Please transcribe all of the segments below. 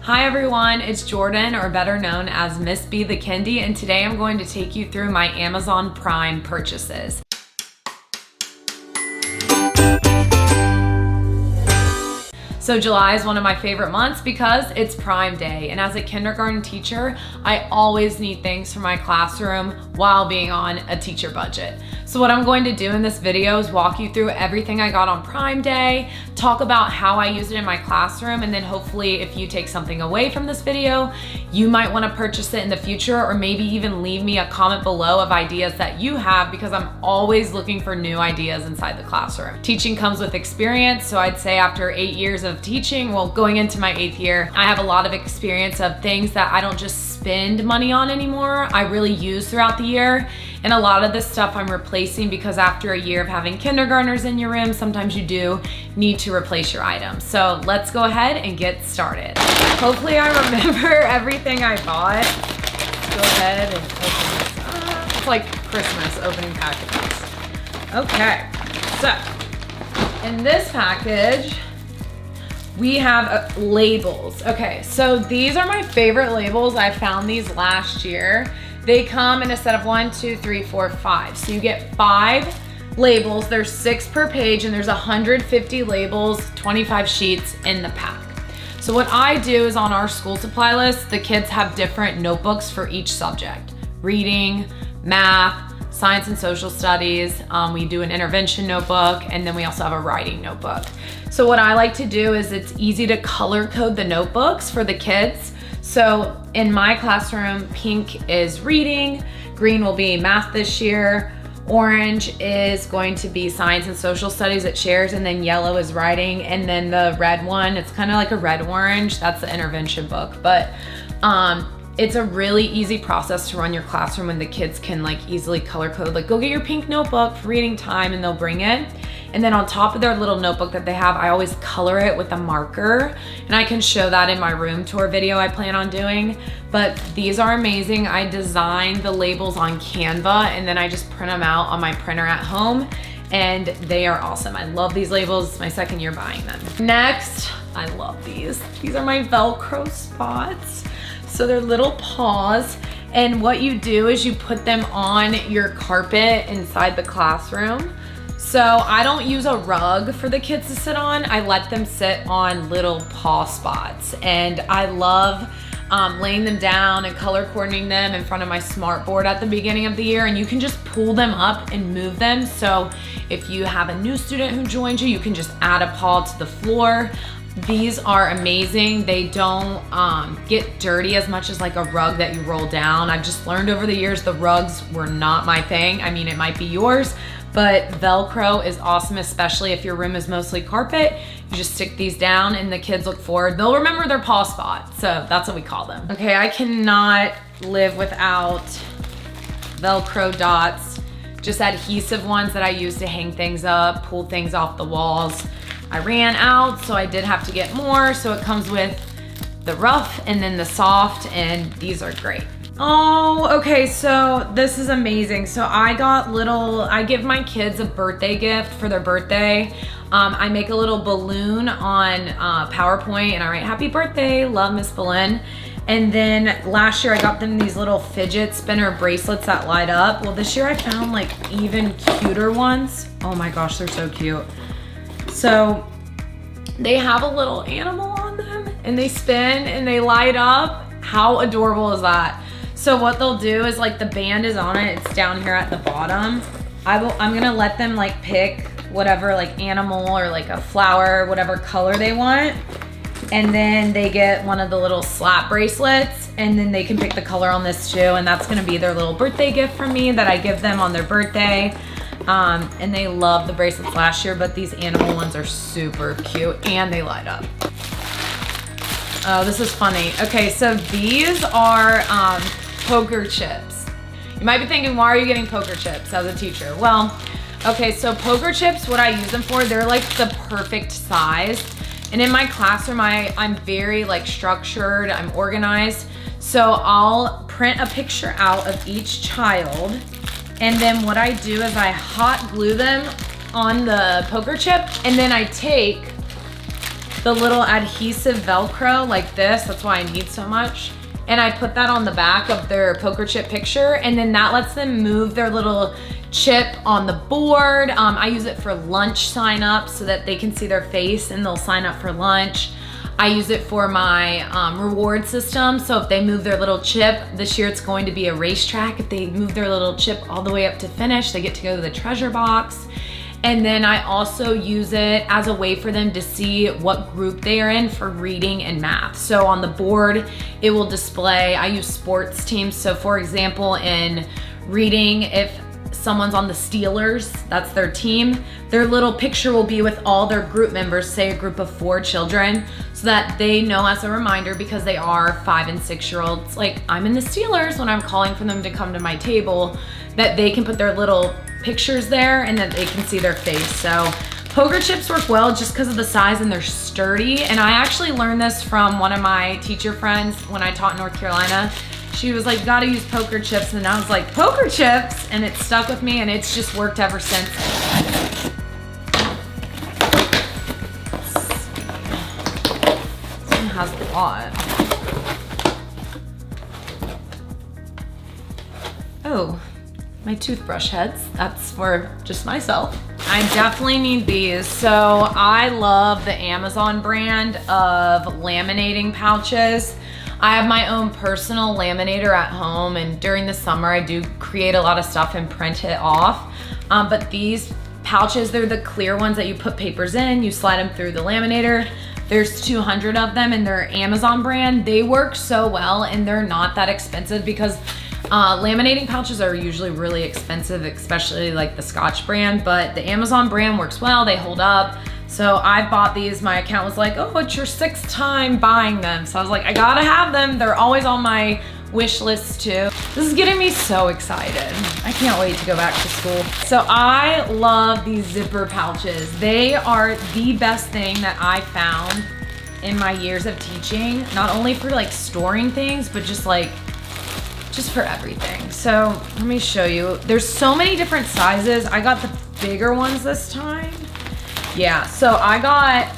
Hi everyone, it's Jordan, or better known as Miss B the Kindy, and today I'm going to take you through my Amazon Prime purchases. So July is one of my favorite months because it's Prime Day, and as a kindergarten teacher, I always need things for my classroom while being on a teacher budget. So what I'm going to do in this video is walk you through everything I got on Prime Day, talk about how I use it in my classroom, and then hopefully if you take something away from this video, you might want to purchase it in the future, or maybe even leave me a comment below of ideas that you have, because I'm always looking for new ideas inside the classroom. Teaching comes with experience, so I'd say after 8 years of teaching, well, going into my 8th year, I have a lot of experience of things that I don't just spend money on anymore, I really use throughout the year. And a lot of this stuff I'm replacing because after a year of having kindergartners in your room, sometimes you do need to replace your items. So let's go ahead and get started. Hopefully I remember everything I bought. Let's go ahead and open this up. It's like Christmas opening packages. Okay, so in this package, we have labels. Okay, so these are my favorite labels. I found these last year. They come in a set of 1, 2, 3, 4, 5. So you get 5 labels. There's 6 per page, and there's 150 labels, 25 sheets in the pack. So what I do is on our school supply list, the kids have different notebooks for each subject. Reading, math, science and social studies. We do an intervention notebook, and then we also have a writing notebook. So what I like to do is it's easy to color code the notebooks for the kids. So in my classroom, pink is reading, green will be math this year, orange is going to be science and social studies it shares, and then yellow is writing, and then the red one, it's kind of like a red-orange, that's the intervention book. But it's a really easy process to run your classroom when the kids can like easily color code. Like, go get your pink notebook for reading time, and they'll bring it. And then on top of their little notebook that they have, I always color it with a marker, and I can show that in my room tour video I plan on doing. But these are amazing. I designed the labels on Canva, and then I just print them out on my printer at home, and they are awesome. I love these labels. It's my 2nd year buying them. Next, I love these. These are my Velcro spots. So they're little paws, and what you do is you put them on your carpet inside the classroom. So I don't use a rug for the kids to sit on. I let them sit on little paw spots, and I love laying them down and color coordinating them in front of my smart board at the beginning of the year, and you can just pull them up and move them. So if you have a new student who joins you, you can just add a paw to the floor. These are amazing. They don't get dirty as much as like a rug that you roll down. I've just learned over the years the rugs were not my thing. I mean, it might be yours, but Velcro is awesome, especially if your room is mostly carpet. You just stick these down and the kids look forward. They'll remember their paw spot, so that's what we call them. Okay, I cannot live without Velcro dots, just adhesive ones that I use to hang things up, pull things off the walls. I ran out, so I did have to get more. So it comes with the rough and then the soft, and these are great. Oh, okay, so this is amazing. So I give my kids a birthday gift for their birthday. I make a little balloon on PowerPoint, and I write, "Happy birthday, love Miss Balloon." And then last year I got them these little fidget spinner bracelets that light up. Well, this year I found like even cuter ones. Oh my gosh, they're so cute. So they have a little animal on them, and they spin and they light up. How adorable is that? So what they'll do is, like, the band is on it. It's down here at the bottom. I'm gonna let them like pick whatever like animal or like a flower, whatever color they want. And then they get one of the little slap bracelets, and then they can pick the color on this too. And that's gonna be their little birthday gift from me that I give them on their birthday. And they love the bracelets last year, but these animal ones are super cute and they light up. Oh, this is funny. Okay, so these are poker chips. You might be thinking, why are you getting poker chips as a teacher? Well, okay, so poker chips, what I use them for, they're like the perfect size. And in my classroom, I'm very like structured, I'm organized. So I'll print a picture out of each child, and then what I do is I hot glue them on the poker chip, and then I take the little adhesive Velcro like this. That's why I need so much. And I put that on the back of their poker chip picture, and then that lets them move their little chip on the board. I use it for lunch sign-ups so that they can see their face and they'll sign up for lunch. I use it for my reward system. So if they move their little chip, this year it's going to be a racetrack. If they move their little chip all the way up to finish, they get to go to the treasure box. And then I also use it as a way for them to see what group they are in for reading and math. So on the board, it will display, I use sports teams. So for example, in reading, if someone's on the Steelers, that's their team, their little picture will be with all their group members, say a group of 4 children, so that they know as a reminder, because they are 5 and 6-year-olds, like I'm in the Steelers when I'm calling for them to come to my table, that they can put their little pictures there and that they can see their face. So poker chips work well just because of the size and they're sturdy. And I actually learned this from one of my teacher friends when I taught in North Carolina. She was like, you gotta use poker chips. And I was like, poker chips? And it stuck with me and it's just worked ever since. This one has a lot. Oh. My toothbrush heads, that's for just myself. I definitely need these. So I love the Amazon brand of laminating pouches. I have my own personal laminator at home, and during the summer I do create a lot of stuff and print it off. But these pouches, they're the clear ones that you put papers in, you slide them through the laminator. There's 200 of them and they're Amazon brand. They work so well and they're not that expensive, because laminating pouches are usually really expensive, especially like the Scotch brand, but the Amazon brand works well, they hold up. So I bought these, my account was like, oh, it's your 6th time buying them. So I was like, I gotta have them. They're always on my wish list too. This is getting me so excited. I can't wait to go back to school. So I love these zipper pouches. They are the best thing that I found in my years of teaching, not only for like storing things, but just for everything. So let me show you. There's so many different sizes. I got the bigger ones this time. Yeah, so I got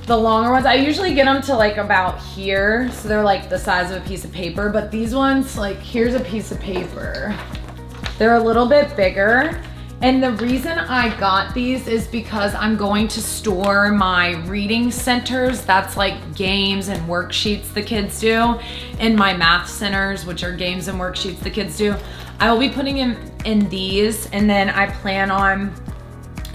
the longer ones. I usually get them to like about here. So they're like the size of a piece of paper, but these ones, like here's a piece of paper. They're a little bit bigger. And the reason I got these is because I'm going to store my reading centers, that's like games and worksheets the kids do, and my math centers, which are games and worksheets the kids do. I will be putting in these, and then I plan on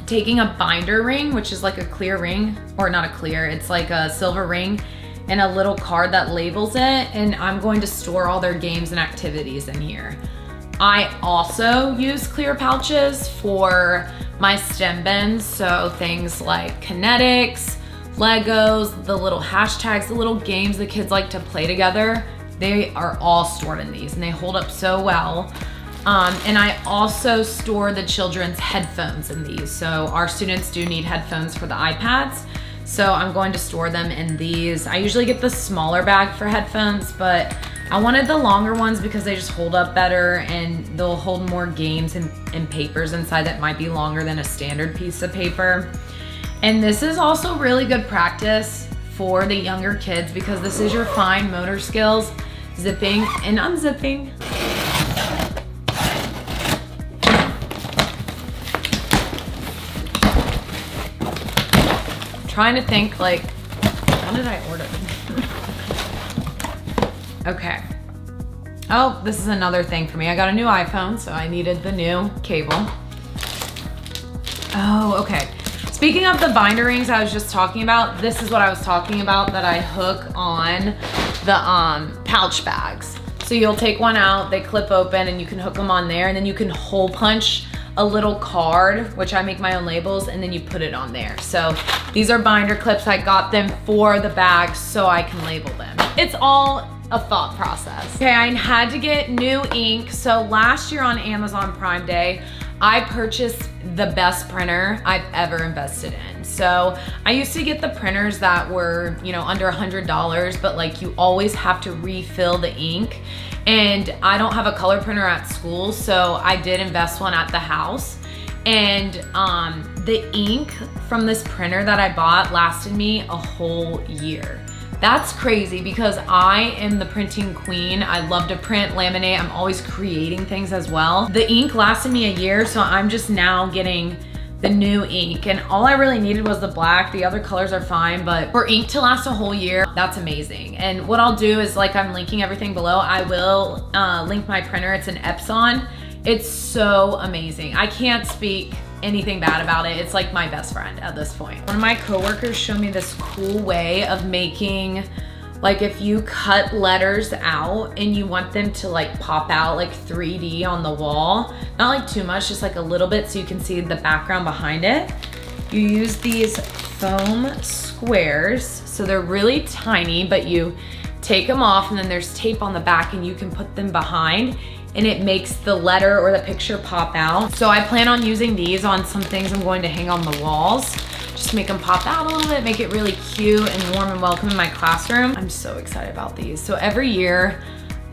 taking a binder ring, which is like a clear ring, or not a clear, it's like a silver ring, and a little card that labels it, and I'm going to store all their games and activities in here. I also use clear pouches for my STEM bins, so things like kinetics, Legos, the little hashtags, the little games the kids like to play together, they are all stored in these and they hold up so well. And I also store the children's headphones in these. So our students do need headphones for the iPads. So I'm going to store them in these. I usually get the smaller bag for headphones, but I wanted the longer ones because they just hold up better and they'll hold more games and papers inside that might be longer than a standard piece of paper. And this is also really good practice for the younger kids because this is your fine motor skills, zipping and unzipping. Trying to think like, how did I order? Okay. Oh, this is another thing for me. I got a new iPhone, so I needed the new cable. Oh, okay. Speaking of the binder rings I was just talking about, this is what I was talking about that I hook on the pouch bags. So you'll take one out, they clip open and you can hook them on there, and then you can hole punch a little card, which I make my own labels, and then you put it on there. So these are binder clips. I got them for the bags so I can label them. It's all a thought process. Okay, I had to get new ink. So last year on Amazon Prime Day, I purchased the best printer I've ever invested in. So I used to get the printers that were, you know, under $100, but like you always have to refill the ink. And I don't have a color printer at school, so I did invest one at the house. And the ink from this printer that I bought lasted me a whole year. That's crazy because I am the printing queen. I love to print, laminate. I'm always creating things as well. The ink lasted me a year, so I'm just now getting the new ink, and all I really needed was the black. The other colors are fine, but for ink to last a whole year, that's amazing. And what I'll do is, like, I'm linking everything below. I will link my printer. It's an Epson. It's so amazing. I can't speak anything bad about it. It's like my best friend at this point. One of my coworkers showed me this cool way of making, like, if you cut letters out and you want them to like pop out like 3D on the wall, not like too much, just like a little bit so you can see the background behind it. You use these foam squares. So they're really tiny, but you take them off and then there's tape on the back and you can put them behind and it makes the letter or the picture pop out. So I plan on using these on some things I'm going to hang on the walls. Just make them pop out a little bit, make it really cute and warm and welcome in my classroom. I'm so excited about these. So every year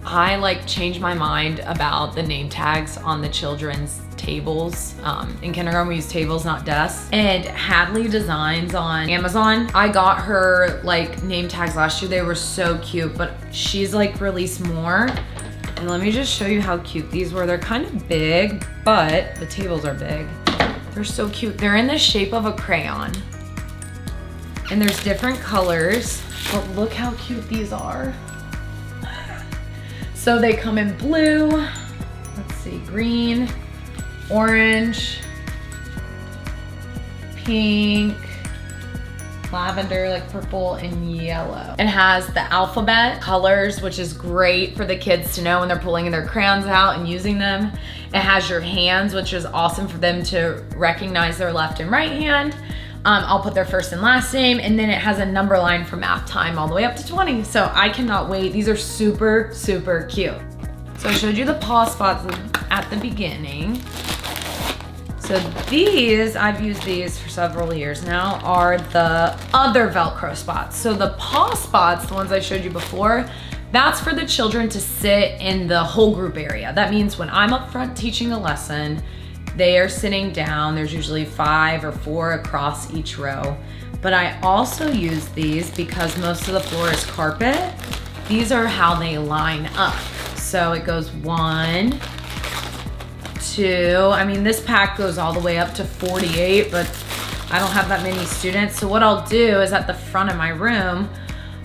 I like change my mind about the name tags on the children's tables. In kindergarten we use tables, not desks. And Hadley Designs on Amazon, I got her like name tags last year. They were so cute, but she's like released more. And let me just show you how cute these were. They're kind of big, but the tables are big. They're so cute. They're in the shape of a crayon. And there's different colors, but look how cute these are. So they come in blue, let's see, green, orange, pink, lavender, like purple and yellow. It has the alphabet colors, which is great for the kids to know when they're pulling their crayons out and using them. It has your hands, which is awesome for them to recognize their left and right hand. I'll put their first and last name, and then it has a number line for math time all the way up to 20. So I cannot wait. These are super, super cute. So I showed you the paw spots at the beginning. So these, I've used these for several years now, are the other Velcro spots. So the paw spots, the ones I showed you before, that's for the children to sit in the whole group area. That means when I'm up front teaching a lesson, they are sitting down. There's usually 5 or 4 across each row. But I also use these because most of the floor is carpet. These are how they line up. So it goes 1, 2, I mean, this pack goes all the way up to 48, but I don't have that many students. So what I'll do is at the front of my room,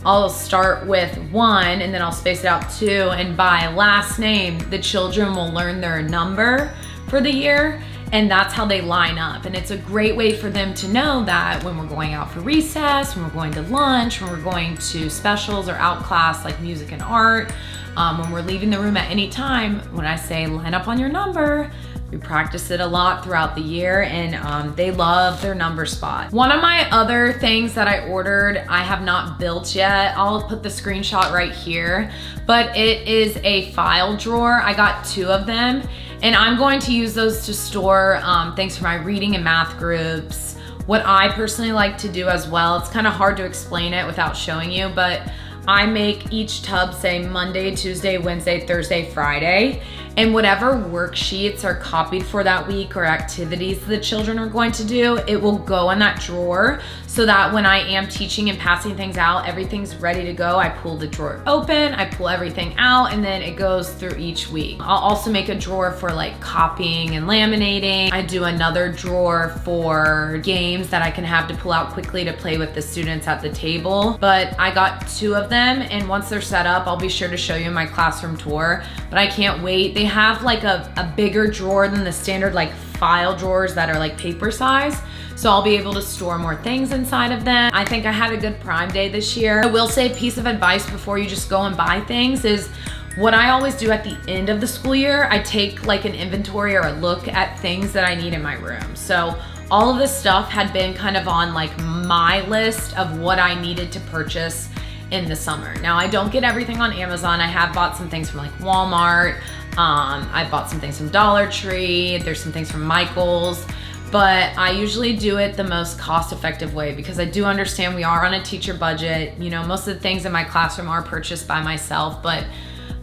I'll start with 1 and then I'll space it out 2, and by last name, the children will learn their number for the year, and that's how they line up. And it's a great way for them to know that when we're going out for recess, when we're going to lunch, when we're going to specials or out class like music and art, when we're leaving the room at any time, when I say line up on your number, we practice it a lot throughout the year, and they love their number spot. One of my other things that I ordered, I have not built yet. I'll put the screenshot right here, but it is a file drawer. I got 2 of them, and I'm going to use those to store things for my reading and math groups. What I personally like to do as well, it's kind of hard to explain it without showing you, but I make each tub say Monday, Tuesday, Wednesday, Thursday, Friday, and whatever worksheets are copied for that week or activities the children are going to do, it will go in that drawer so that when I am teaching and passing things out, everything's ready to go. I pull the drawer open, I pull everything out, and then it goes through each week. I'll also make a drawer for like copying and laminating. I do another drawer for games that I can have to pull out quickly to play with the students at the table. But I got 2 of them, and once they're set up, I'll be sure to show you my classroom tour. But I can't wait. They have like a bigger drawer than the standard like file drawers that are like paper size. So I'll be able to store more things inside of them. I think I had a good Prime Day this year. I will say a piece of advice before you just go and buy things is what I always do at the end of the school year, I take like an inventory or a look at things that I need in my room. So all of this stuff had been kind of on like my list of what I needed to purchase in the summer. Now I don't get everything on Amazon. I have bought some things from like Walmart. I bought some things from Dollar Tree. There's some things from Michael's. But I usually do it the most cost-effective way because I do understand we are on a teacher budget. You know, most of the things in my classroom are purchased by myself, but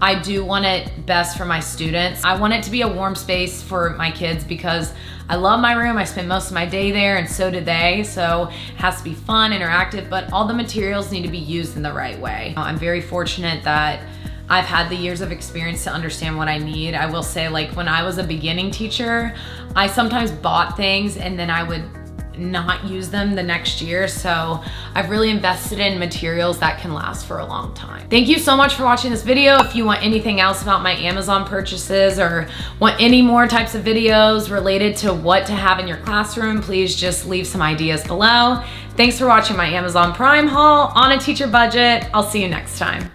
I do want it best for my students. I want it to be a warm space for my kids because I love my room. I spend most of my day there and so do they. So it has to be fun, interactive, but all the materials need to be used in the right way. I'm very fortunate that I've had the years of experience to understand what I need. I will say, like, when I was a beginning teacher, I sometimes bought things and then I would not use them the next year. So I've really invested in materials that can last for a long time. Thank you so much for watching this video. If you want anything else about my Amazon purchases or want any more types of videos related to what to have in your classroom, please just leave some ideas below. Thanks for watching my Amazon Prime haul on a teacher budget. I'll see you next time.